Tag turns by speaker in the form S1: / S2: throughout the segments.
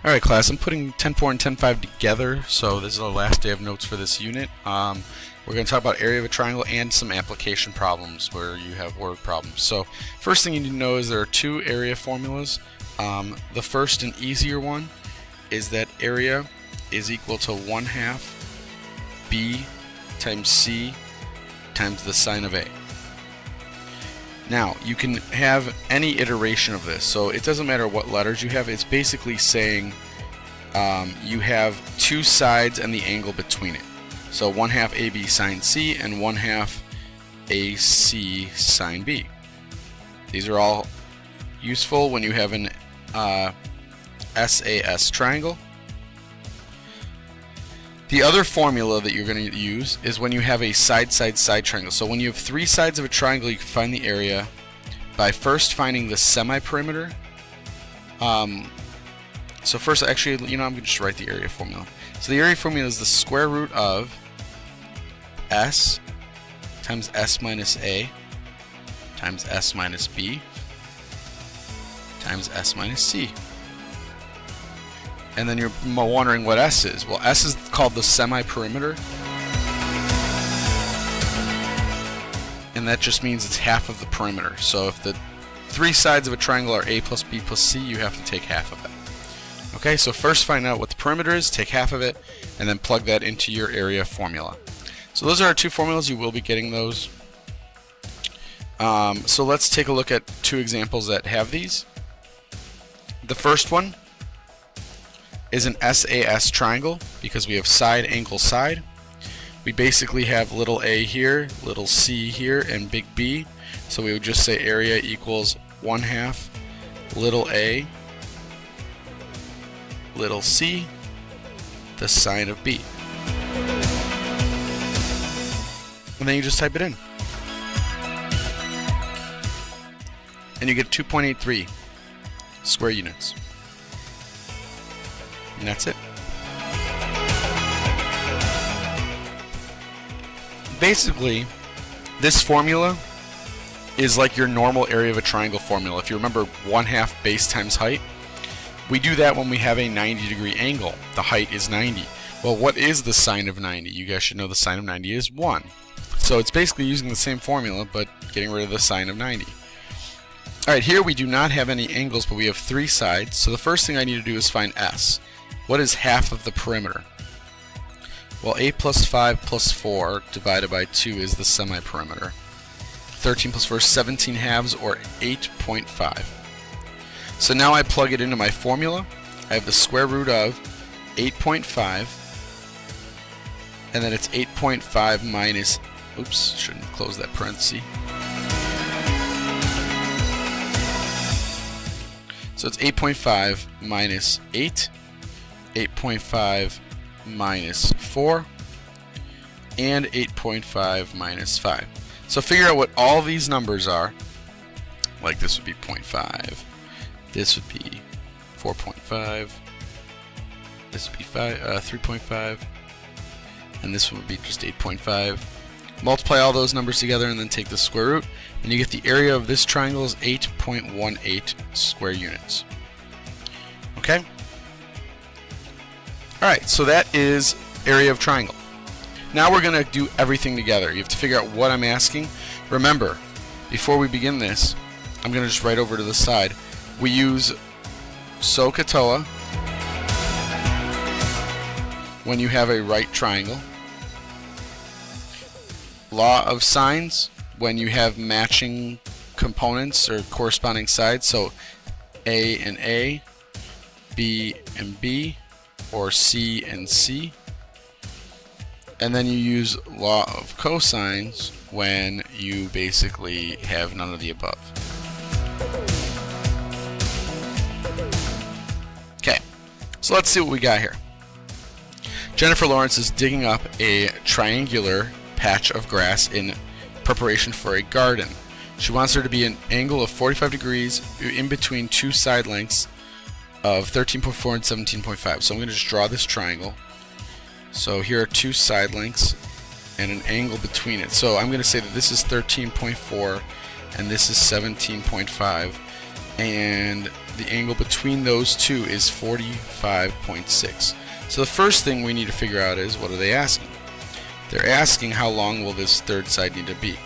S1: Alright class, I'm putting 10.4 and 10.5 together, so this is the last day of notes for this unit. We're going to talk about area of a triangle and some application problems where you have word problems. So first thing you need to know is there are two area formulas. The first and easier one is that area is equal to 1/2 b times c times the sine of a. Now, you can have any iteration of this, so it doesn't matter what letters you have. It's basically saying you have two sides and the angle between it. So 1/2 AB sine C and 1/2 AC sine B. These are all useful when you have an SAS triangle. The other formula that you're going to use is when you have a side-side-side triangle. So when you have three sides of a triangle, you can find the area by first finding the semi-perimeter. So first, actually, I'm going to just write the area formula. So the area formula is the square root of S times S minus A times S minus B times S minus C. And then you're wondering what S is. Well, S is called the semi-perimeter, and that just means it's half of the perimeter. So if the three sides of a triangle are A plus B plus C, you have to take half of that. Okay, so first find out what the perimeter is, take half of it, and then plug that into your area formula. So those are our two formulas. You will be getting those. So let's take a look at two examples that have these. The first one is an SAS triangle because we have side, angle, side. We basically have little a here, little c here, and big B. So we would just say area equals 1/2 little a, little c, the sine of B. And then you just type it in. And you get 2.83 square units. And that's it. Basically, this formula is like your normal area of a triangle formula. If you remember 1/2 base times height, we do that when we have a 90-degree angle. The height is 90. Well, what is the sine of 90? You guys should know the sine of 90 is 1. So it's basically using the same formula, but getting rid of the sine of 90. Alright, here we do not have any angles, but we have three sides. So the first thing I need to do is find S. What is half of the perimeter? Well, 8 plus 5 plus 4 divided by 2 is the semi-perimeter. 13 plus 4 is 17 halves, or 8.5. So now I plug it into my formula. I have the square root of 8.5, and then it's 8.5 minus, oops, shouldn't have closed that parenthesis. So it's 8.5 minus 8, 8.5 minus 4, and 8.5 minus 5. So figure out what all these numbers are. Like this would be 0.5, this would be 4.5, this would be 3.5, and this one would be just 8.5. Multiply all those numbers together and then take the square root, and you get the area of this triangle is 8.18 square units. Okay? Alright, so that is area of triangle. Now we're going to do everything together. You have to figure out what I'm asking. Remember, before we begin this, I'm going to just write over to the side. We use SOHCAHTOA when you have a right triangle. Law of sines when you have matching components or corresponding sides. So A and A, B and B, or C and C. And then you use law of cosines when you basically have none of the above. Okay, so let's see what we got here. Jennifer Lawrence is digging up a triangular patch of grass in preparation for a garden. She wants there to be an angle of 45 degrees in between two side lengths of 13.4 and 17.5. So I'm going to just draw this triangle. So here are two side lengths and an angle between it. So I'm going to say that this is 13.4 and this is 17.5, and the angle between those two is 45.6. So the first thing we need to figure out is, what are they asking? They're asking how long will this third side need to be.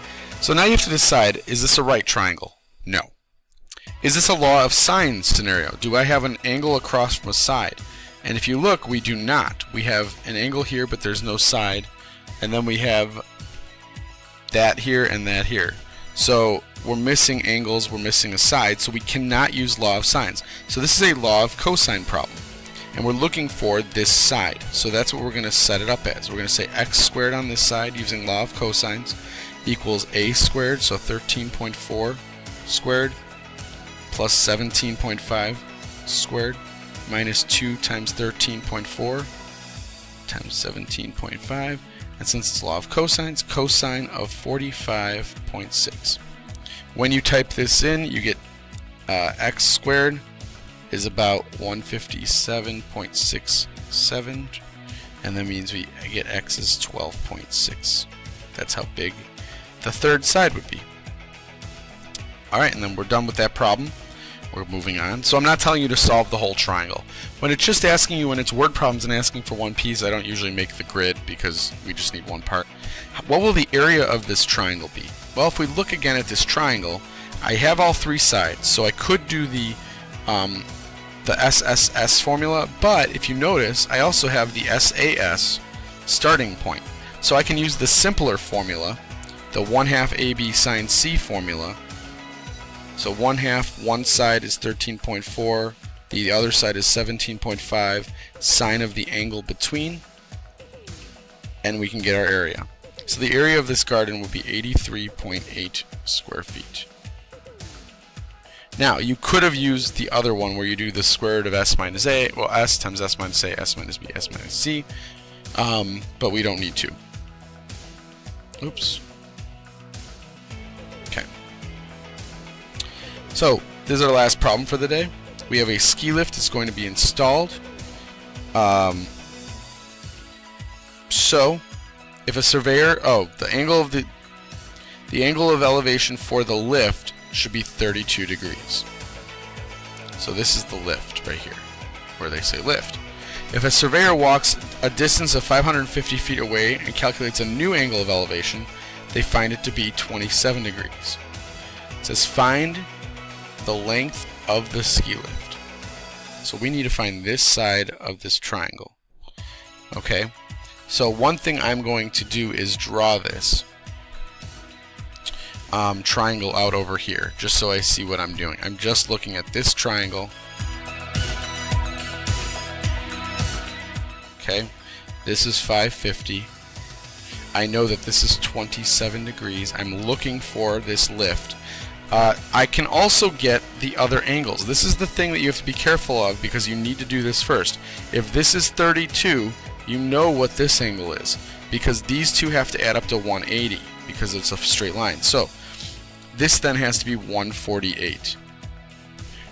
S1: So now you have to decide, is this a right triangle? No. Is this a law of sine scenario? Do I have an angle across from a side? And if you look, we do not. We have an angle here, but there's no side. And then we have that here and that here. So we're missing angles, we're missing a side, so we cannot use law of sines. So this is a law of cosine problem. And we're looking for this side. So that's what we're going to set it up as. We're going to say x squared on this side using law of cosines equals a squared, so 13.4 squared plus 17.5 squared minus 2 times 13.4 times 17.5. And since it's law of cosines, cosine of 45.6. When you type this in, you get x squared is about 157.67, and that means we get x is 12.6. That's how big the third side would be. Alright, and then we're done with that problem. We're moving on. So I'm not telling you to solve the whole triangle. When it's just asking you, when it's word problems and asking for one piece, I don't usually make the grid because we just need one part. What will the area of this triangle be? Well, if we look again at this triangle, I have all three sides, so I could do the SSS formula, but if you notice, I also have the SAS starting point. So I can use the simpler formula, the 1/2 AB sine C formula. So 1/2, one side is 13.4, the other side is 17.5, sine of the angle between, and we can get our area. So the area of this garden would be 83.8 square feet. Now, you could have used the other one where you do the square root of s minus a, well, s times s minus a, s minus b, s minus c, but we don't need to. Oops. Okay. So, this is our last problem for the day. We have a ski lift that's going to be installed. So, if a surveyor, the angle of elevation for the lift should be 32 degrees. So this is the lift right here, where they say lift. If a surveyor walks a distance of 550 feet away and calculates a new angle of elevation, they find it to be 27 degrees. It says find the length of the ski lift. So we need to find this side of this triangle. Okay, so one thing I'm going to do is draw this triangle out over here, just so I see what I'm doing. I'm just looking at this triangle. Okay, this is 550. I know that this is 27 degrees. I'm looking for this lift. I can also get the other angles. This is the thing that you have to be careful of, because you need to do this first. If this is 32, you know what this angle is, because these two have to add up to 180 because it's a straight line. So this then has to be 148.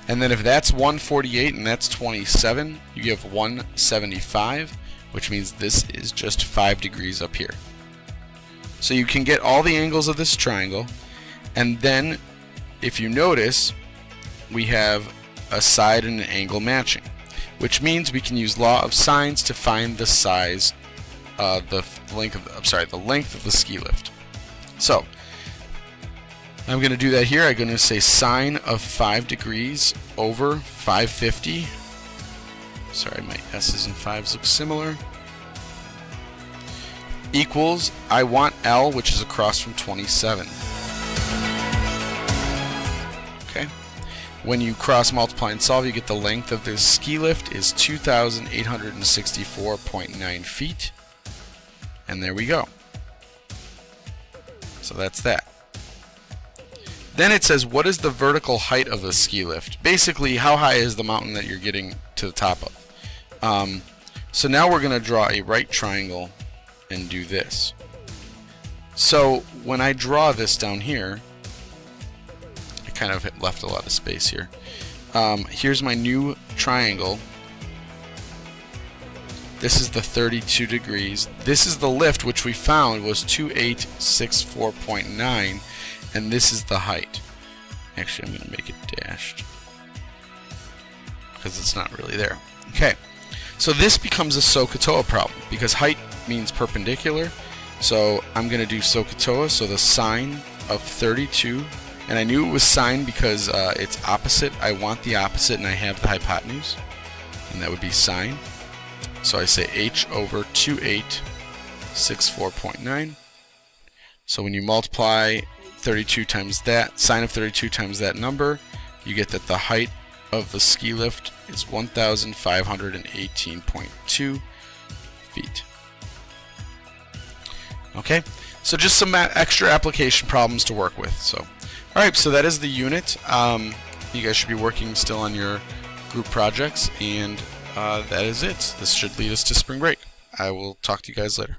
S1: And then if that's 148 and that's 27, you give 175, which means this is just 5 degrees up here. So you can get all the angles of this triangle, and then if you notice, we have a side and an angle matching, which means we can use law of sines to find the size, the length of the ski lift. So I'm going to do that here. I'm going to say sine of 5 degrees over 550. Sorry, my S's and 5s look similar. Equals, I want L, which is across from 27. Okay. When you cross multiply and solve, you get the length of this ski lift is 2,864.9 feet. And there we go. So that's that. Then it says, what is the vertical height of the ski lift? Basically, how high is the mountain that you're getting to the top of? So now we're going to draw a right triangle and do this. So when I draw this down here, I kind of left a lot of space here. Here's my new triangle. This is the 32 degrees. This is the lift, which we found was 2864.9. And this is the height. Actually, I'm going to make it dashed. because it's not really there. Okay, so this becomes a SOHCAHTOA problem because height means perpendicular. So I'm going to do SOHCAHTOA, so the sine of 32, and I knew it was sine because it's opposite. I want the opposite and I have the hypotenuse, and that would be sine. So I say h over 2864.9. So when you multiply 32 times that, sine of 32 times that number, you get that the height of the ski lift is 1,518.2 feet. Okay, so just some extra application problems to work with. So, alright, so that is the unit. You guys should be working still on your group projects, and that is it. This should lead us to spring break. I will talk to you guys later.